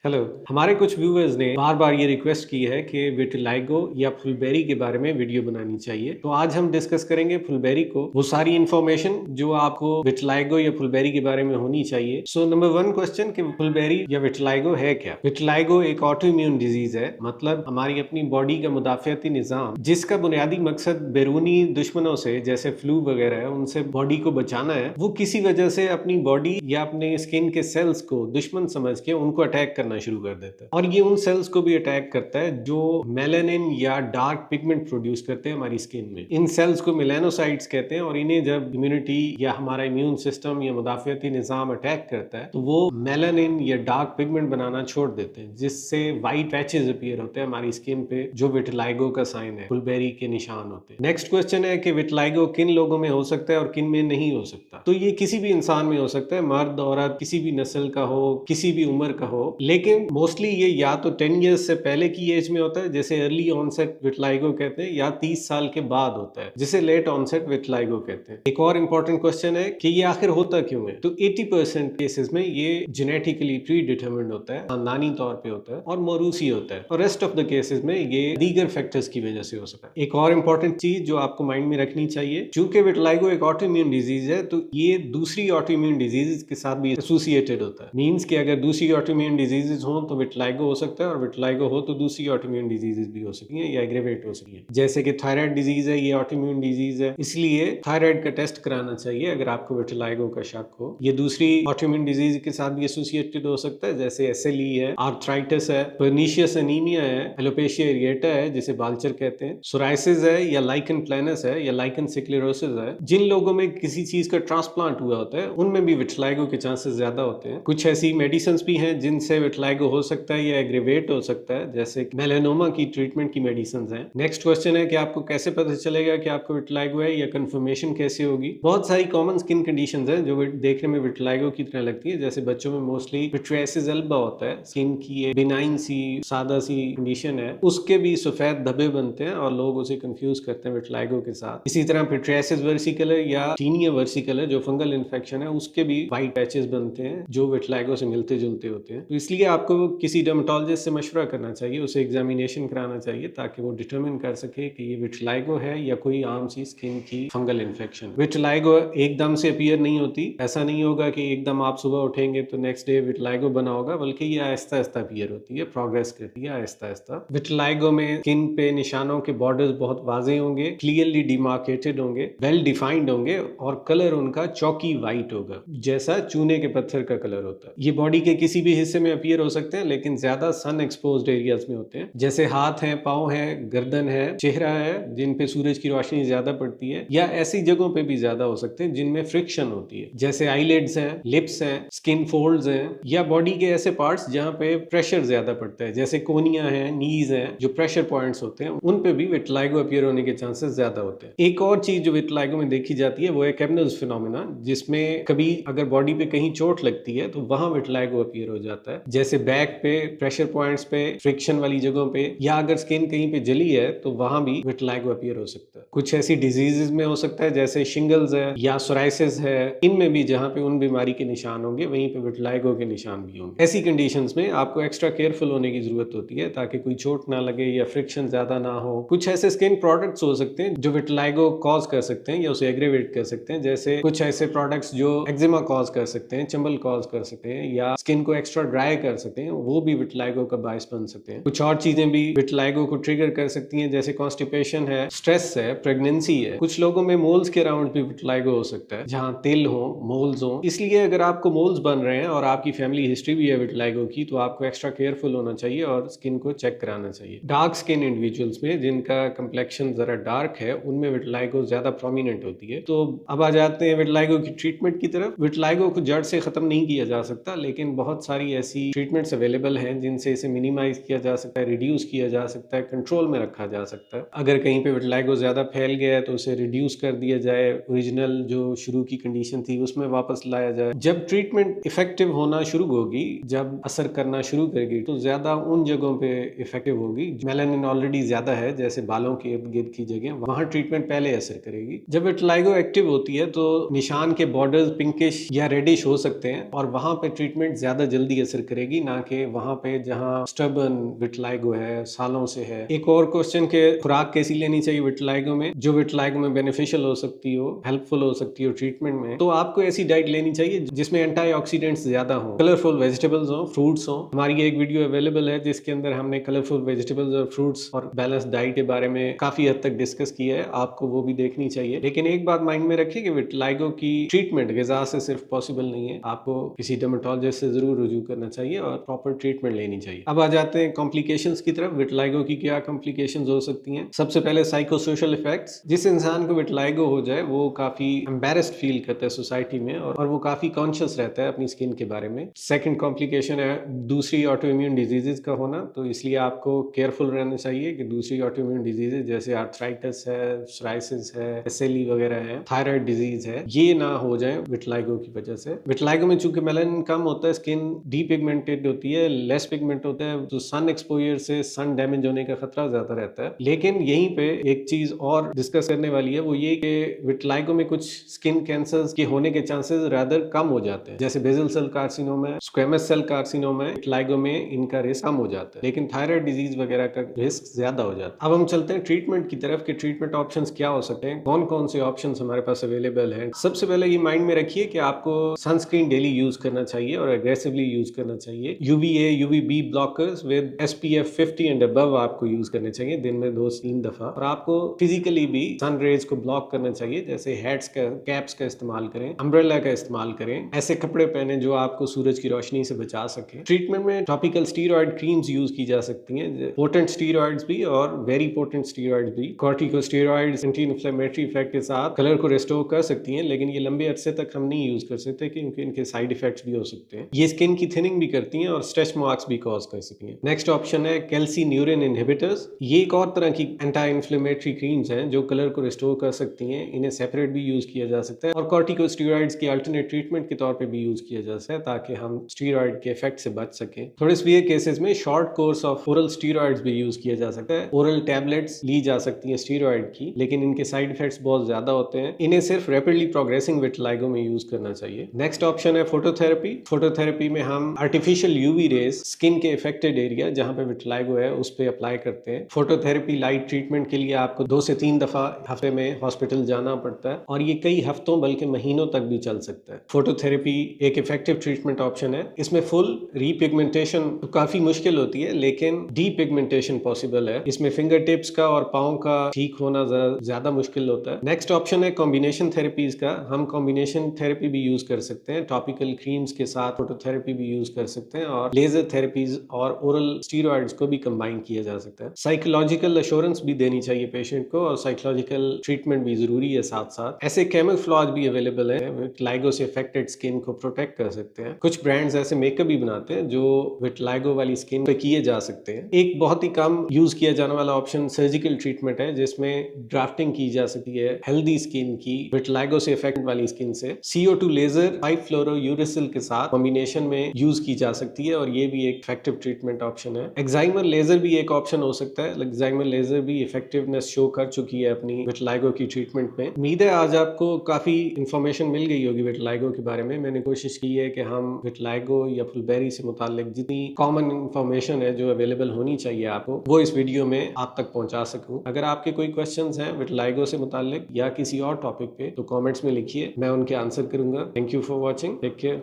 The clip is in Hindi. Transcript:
हेलो। हमारे कुछ व्यूअर्स ने बार बार ये रिक्वेस्ट की है कि विटिलाइगो या फुलबेरी के बारे में वीडियो बनानी चाहिए, तो आज हम डिस्कस करेंगे फुलबेरी को, वो सारी इंफॉर्मेशन जो आपको विटिलाइगो या फुलबेरी के बारे में होनी चाहिए। सो नंबर 1 क्वेश्चन कि फुलबेरी या विटिलाइगो है क्या। विटिलाइगो एक ऑटो इम्यून डिजीज है, मतलब हमारी अपनी बॉडी का मुदाफियाती निजाम जिसका बुनियादी मकसद बैरूनी दुश्मनों से जैसे फ्लू वगैरह है उनसे बॉडी को बचाना है, वो किसी वजह से अपनी बॉडी या अपने स्किन के सेल्स को दुश्मन समझ के उनको अटैक करना शुरू कर देता है। और ये उन सेल्स को भी अटैक करता है जो मेलानिन या डार्क पिगमेंट प्रोड्यूस करते हैं हमारी स्किन में। इन सेल्स को मेलानोसाइट्स कहते हैं और इन्हें जब इम्यूनिटी या हमारा इम्यून सिस्टम या मुदाफियाती निजाम अटैक करता है तो वो मेलानिन या डार्क पिगमेंट बनाना छोड़ देते हैं, जिससे व्हाइट पैचेस अपीयर होते हैं हमारी स्किन पे, जो विटिलाइगो का साइन है, फुलबेरी के निशान होते हैं। नेक्स्ट क्वेश्चन है कि विटिलाइगो किन लोगों में हो सकता है और किन में नहीं हो सकता। तो ये किसी भी इंसान में हो सकता है, मर्द औरत, किसी भी नस्ल का हो, किसी भी उम्र का हो, लेकिन मोस्टली ये या तो 10 इयर्स से पहले की एज में होता है जिसे अर्ली ऑनसेट विटिलाइगो कहते हैं, या 30 साल के बाद होता है जिसे लेट ऑनसेट विटिलाइगो कहते हैं। एक और इंपॉर्टेंट क्वेश्चन है कि ये आखिर होता क्यों है। तो 80% केसेस में ये जेनेटिकली प्री डिटरमिन्ड होता है, खानदानी तौर पे होता है और मौरूसी होता है, और रेस्ट ऑफ द केसेस में ये दीगर फैक्टर्स की वजह से हो सकता है। एक और इंपॉर्टेंट चीज जो आपको माइंड में रखनी चाहिए, चूंकि विटिलाइगो एक ऑटो इम्यून डिजीज है तो ये दूसरी ऑटो इम्यून डिजीज के साथ भी एसोसिएटेड होता है। मींस कि अगर दूसरी ऑटो इम्यून डिजीजेस हो तो विटिलाइगो हो सकता है, और विटिलाइगो हो तो दूसरी ऑटो इम्यून डिजीजेस भी हो सकती हैं या एग्रेवेट हो सकती हैं। जैसे कि थायराइड डिजीज है, ये ऑटो इम्यून डिजीज है, इसलिए थायराइड का टेस्ट कराना चाहिए अगर आपको विटिलाइगो का शक हो। ये दूसरी ऑटो इम्यून डिजीज के साथ भी एसोसिएटेड हो सकता है, जैसे एसएलई है, आर्थराइटिस है, पर्नीशियस एनीमिया है, एलोपेशिया एरिएटा है जिसे बाल्चर कहते हैं, सोराइसिस है या लाइकन प्लैनस है या लाइकन स्क्लेरोसिस है। जिन लोगों में किसी चीज का ट्रांसप्लांट हुआ होता है उनमें भी विटिलाइगो के चांसेस ज्यादा होते हैं। कुछ ऐसी मेडिसिन भी हैं जिनसे विटिलाइगो हो सकता है या एग्रेवेट हो सकता है, जैसे मेलानोमा की ट्रीटमेंट की मेडिसिन हैं। नेक्स्ट क्वेश्चन है कि आपको कैसे पता चलेगा कि आपको विटिलाइगो है, या कंफर्मेशन कैसे होगी। बहुत सारी कॉमन स्किन कंडीशंस हैं जो देखने में विटिलाइगो की तरह लगती है, जैसे बच्चों में मोस्टली पिट्रियासिस एल्बा होता है, स्किन की एक बिनाइन सी सादा सी कंडीशन है, उसके भी सफेद धब्बे बनते हैं और लोग उसे कंफ्यूज करते हैं विटिलाइगो के साथ। इसी तरह पिट्रियासिस वर्सिकलर या टीनिया वर्सिकलर जो फंगल इन्फेक्शन है, उसके भी व्हाइट पैचेस बनते हैं जो विटिलाइगो से मिलते जुलते होते हैं। तो इसलिए आपको किसी डर्मेटोलॉजिस्ट से मशवरा करना चाहिए, उसे एग्जामिनेशन कराना चाहिए ताकि वो डिटरमिन कर सके कि ये विटिलाइगो है या कोई आम सी स्किन की फंगल इन्फेक्शन। विटिलाइगो एकदम से अपीयर नहीं होती, ऐसा नहीं होगा कि एकदम आप सुबह उठेंगे तो नेक्स्ट डे विटिलाइगो बना होगा, बल्कि ये आहिस्ता आहिस्ता अपीयर होती है, प्रोग्रेस करती है आहिस्ता आहिस्ता। विटिलाइगो में स्किन पे निशानों के बॉर्डर्स बहुत वाज़ेह होंगे, क्लियरली डिमार्केटेड होंगे, वेल डिफाइंड होंगे, और कलर उनका चौकी व्हाइट होगा जैसा चूने के पत्थर का कलर होता है। ये बॉडी के किसी भी हिस्से में अपीयर हो सकते हैं, लेकिन ज्यादा सन एक्सपोज्ड एरियाज में होते हैं, जैसे हाथ है, पाँव है, गर्दन है, चेहरा है जिन पे सूरज की रोशनी ज्यादा पड़ती है, या ऐसी जगहों पे भी ज्यादा हो सकते हैं जिनमें फ्रिक्शन होती है, जैसे आईलिड्स हैं, लिप्स हैं, स्किन फोल्ड्स हैं, या बॉडी के ऐसे पार्ट्स जहाँ पे प्रेशर ज्यादा पड़ता है, जैसे कोनिया है, नीज है, जो प्रेशर पॉइंट्स होते हैं उन पे भी विटिलाइगो अपीयर होने के चांसेस ज्यादा होते हैं। एक और चीज जो विटिलाइगो में देखी जाती है वो है कैमनल्स फिनोमेना, जिसमें कभी अगर बॉडी पे कहीं चोट लगती है तो वहां विटिलाइगो अपीयर हो जाता है, जैसे बैक पे, प्रेशर पॉइंट्स पे, फ्रिक्शन वाली जगहों पे, या अगर स्किन कहीं पे जली है तो वहां भी विटिलाइगो अपीयर हो सकता है। कुछ ऐसी डिजीजेस में हो सकता है जैसे शिंगल्स है या सोराइसिस है, इनमें भी जहां पे उन बीमारी के निशान होंगे वहीं पे विटिलाइगो के निशान भी होंगे। ऐसी कंडीशंस में आपको एक्स्ट्रा केयरफुल होने की जरूरत होती है ताकि कोई चोट ना लगे या फ्रिक्शन ज्यादा ना हो। कुछ ऐसे स्किन प्रोडक्ट्स हो सकते हैं जो विटिलाइगो कॉज कर सकते हैं या उसे एग्रेवेट कर सकते हैं, जैसे कुछ ऐसे प्रोडक्ट्स जो एक्जिमा कॉज कर सकते हैं, चंबल कॉज कर सकते हैं, या स्किन को एक्स्ट्रा ड्राई कर सकते हैं, वो भी विटिलाइगो का बायस बन सकते हैं। कुछ और चीजें भी विटिलाइगो को ट्रिगर कर सकती हैं, जैसे कॉन्स्टिपेशन है, स्ट्रेस है, प्रेगनेंसी है। कुछ लोगों में मोल्स के अराउंड भी विटिलाइगो हो सकता है, जहां तिल हो, मोल्स हो। इसलिए अगर आपको मोल्स बन रहे हैं और आपकी फैमिली हिस्ट्री भी है विटिलाइगो की, तो आपको एक्स्ट्रा केयरफुल होना चाहिए और स्किन को चेक कराना चाहिए। डार्क स्किन इंडिविजुअल्स में जिनका कंप्लेक्शन जरा डार्क है, उनमें विटिलाइगो ज्यादा प्रोमिनेंट होती है। तो अब आ जाते हैं विटिलाइगो की ट्रीटमेंट की तरफ। विटिलाइगो को जड़ से खत्म नहीं किया जा सकता, लेकिन बहुत सारी ऐसी ट्रीटमेंट्स अवेलेबल हैं जिनसे इसे मिनिमाइज किया जा सकता है, रिड्यूस किया जा सकता है, कंट्रोल में रखा जा सकता है। अगर कहीं पे विटिलाइगो ज्यादा फैल गया है तो उसे रिड्यूस कर दिया जाए, ओरिजिनल जो शुरू की कंडीशन थी उसमें वापस लाया जाए। जब ट्रीटमेंट इफेक्टिव होना शुरू होगी, जब असर करना शुरू करेगी, तो ज्यादा उन जगहों पे इफेक्टिव होगी मेलानिन ऑलरेडी ज्यादा है, जैसे बालों के इर्द गिर्द की जगह, वहां ट्रीटमेंट पहले असर करेगी। जब विटिलाइगो एक्टिव होती है तो निशान के बॉर्डर्स पिंकिश या रेडिश हो सकते हैं और वहां पे ट्रीटमेंट ज्यादा जल्दी असर करेगी करेगी, ना कि वहां पे जहां स्टबर्न विटिलाइगो है, सालों से है। एक और क्वेश्चन के खुराक कैसी लेनी चाहिए विटिलाइगो में, जो विटिलाइगो में बेनिफिशियल हो सकती हो, हेल्पफुल हो सकती हो ट्रीटमेंट में। तो आपको ऐसी डाइट लेनी चाहिए जिसमें एंटीऑक्सीडेंट्स ज्यादा हो, कलरफुल वेजिटेबल्स हो, फ्रूट्स हो। हमारी एक वीडियो अवेलेबल है जिसके अंदर हमने कलरफुल वेजिटेबल्स और फ्रूट्स और बैलेंस डाइट के बारे में काफी हद तक डिस्कस किया है, आपको वो भी देखनी चाहिए। लेकिन एक बात माइंड में रखिए कि विटिलाइगो की ट्रीटमेंट ग़िज़ा से सिर्फ पॉसिबल नहीं है, आपको किसी डर्मेटोलॉजिस्ट से जरूर रुजू करना चाहिए और प्रॉपर ट्रीटमेंट लेनी चाहिए। अब आ जाते हैं कॉम्प्लिकेशंस की तरफ। विटिलाइगो की क्या कॉम्प्लिकेशंस हो सकती हैं? सबसे पहले साइको सोशल इफेक्ट्स। जिस इंसान को विटिलाइगो हो जाए वो काफी एम्बेरस्ड फील करता है सोसाइटी में, और वो काफी कॉन्शियस रहता है अपनी स्किन के बारे में। सेकंड कॉम्प्लिकेशन है दूसरी ऑटो इम्यून डिजीजेज का होना, तो इसलिए आपको केयरफुल रहना चाहिए कि दूसरी ऑटो इम्यून डिजीजेज जैसे आर्थराइटिस है, सोराइसिस है, एसएलई वगैरह है, थायराइड डिजीज है, ये ना हो जाए विटिलाइगो की वजह से। विटिलाइगो में चूंकि मेलानिन कम होता है, स्किन डीपिगमेंटेड होती है, लेस पिगमेंट होता है, तो सन एक्सपोजर से सन डैमेज होने का खतरा ज्यादा रहता है। लेकिन यहीं पे एक चीज और डिस्कस करने वाली है, वो ये कि विटिलाइगो में कुछ स्किन कैंसर के होने के चांसेस रादर कम हो जाते हैं, जैसे basal cell carcinoma, squamous cell carcinoma. Vitiligo में इनका रिस्क कम हो जाता है, लेकिन थायराइड डिजीज वगैरह का रिस्क ज्यादा हो जाता है। अब हम चलते हैं ट्रीटमेंट की तरफ कि ट्रीटमेंट ऑप्शंस क्या हो सकते हैं, कौन कौन से ऑप्शंस हमारे पास अवेलेबल हैं। सबसे पहले ये माइंड में रखिए कि आपको सनस्क्रीन डेली यूज करना चाहिए और एग्रेसिवली यूज करना चाहिए। UVA UVB blockers with SPF 50 and above आपको यूज करने चाहिए दिन में 2-3 दफा। और आपको फिजिकली भी सन रेज को ब्लॉक करना चाहिए, जैसे हैट्स का, कैप्स का इस्तेमाल करें, अम्ब्रेला का इस्तेमाल करें, ऐसे कपड़े पहने जो आपको सूरज की रोशनी से बचा सके। ट्रीटमेंट में टॉपिकल स्टीरॉयड क्रीम्स यूज की जा सकती हैं, पोटेंट स्टीरॉयड्स भी और वेरी पोटेंट स्टीरॉयड्स भी। कॉर्टिकोस्टेरॉइड्स एंटी इन्फ्लेमेटरी इफेक्ट के साथ कलर को रिस्टोर कर सकती हैं, लेकिन ये लंबे अरसे तक हम नहीं यूज कर सकते क्योंकि इनके साइड इफेक्ट्स भी हो सकते हैं। ये स्किन की थिनिंग भी करती हैं और स्ट्रेच मार्क्स भी कॉज कर सकती हैं। नेक्स्ट ऑप्शन है कैल्सिन्यूरिन इनहिबिटर्स। ये एक और तरह की एंटी इन्फ्लेमेटरी क्रीम्स हैं जो कलर को रिस्टोर कर सकती हैं, इन्हें सेपरेट भी यूज किया जा सकता है और कॉर्टिकोस्टेरॉइड्स के अल्टरनेट ट्रीटमेंट के तौर पे भी यूज किया जा सकता है ताकि हम स्टीरॉयड के इफेक्ट से बच सकें। थोड़े सीवियर केसेस में short course of oral steroids भी यूज किया जा सकता है। ओरल टैबलेट्स ली जा सकती हैं स्टीरॉयड की, लेकिन इनके साइड इफेक्ट्स बहुत ज्यादा होते हैं, इन्हें सिर्फ रैपिडली प्रोग्रेसिंग विटिलाइगो में यूज करना चाहिए। नेक्स्ट ऑप्शन है फोटोथेरेपी। फोटोथेरेपी में हम आर्टिफिशियल यूवी रेज स्किन के इफेक्टेड एरिया जहां पे विटिलाइगो है उस पे अप्लाई करते हैं। फोटोथेरेपी लाइट ट्रीटमेंट के लिए आपको 2 से 3 दफा हफ्ते में हॉस्पिटल जाना पड़ता है और ये कई हफ्तों बल्कि महीनों तक भी चल सकता है। फोटोथेरेपी एक इफेक्टिव ट्रीटमेंट ऑप्शन है। इसमें फुल रीपिगमेंटेशन तो काफी मुश्किल होती है, लेकिन डीपिगमेंटेशन पॉसिबल है। इसमें फिंगर टिप्स का और पाँव का ठीक होना ज्यादा मुश्किल होता है। नेक्स्ट ऑप्शन है कॉम्बिनेशन थेरेपीज का। हम कॉम्बिनेशन थेरेपी भी यूज कर सकते हैं, टॉपिकल क्रीम्स के साथ फोटोथेरेपी भी यूज कर सकते हैं और लेजर थेरेपीज और ओरल स्टीरॉइड्स को भी कंबाइन किया जा सकता है। साइकोलॉजिकल एश्योरेंस भी देनी चाहिए पेशेंट को और साइकोलॉजिकल ट्रीटमेंट भी जरूरी है साथ साथ। ऐसे कैमोफ्लेज भी अवेलेबल है, विटिलाइगो से अफेक्टेड स्किन को प्रोटेक्ट कर सकते हैं। कुछ ब्रांड्स ऐसे मेकअप भी बनाते हैं जो विटिलाइगो वाली स्किन पे किए जा सकते हैं। एक बहुत ही कम यूज किया जाने वाला ऑप्शन सर्जिकल ट्रीटमेंट है, जिसमें ड्राफ्टिंग की जा सकती है हेल्दी स्किन की विटिलाइगो से अफेक्टेड वाली स्किन से। CO2 लेजर 5-फ्लोरोयूरेसिल के साथ कॉम्बिनेशन में यूज की जा सकती है और ये भी एक इफेक्टिव ट्रीटमेंट ऑप्शन है। एक्साइमर लेजर भी एक ऑप्शन हो सकता है। एक्साइमर लेजर भी इफेक्टिवनेस शो कर चुकी है अपनी विटिलाइगो की ट्रीटमेंट में। उम्मीद है आज आपको काफी इंफॉर्मेशन मिल गई होगी विटिलाइगो के बारे में। मैंने कोशिश की है कि हम विटिलाइगो या फुलबेरी से मुतालिक जितनी कॉमन इंफॉर्मेशन है जो अवेलेबल होनी चाहिए आपको, वो इस वीडियो में आप तक पहुंचा सकूं। अगर आपके कोई क्वेश्चंस हैं विटिलाइगो से मुतालिक या किसी और टॉपिक पे तो कमेंट्स में लिखिए, मैं उनके आंसर करूंगा। Thank you for watching, take care.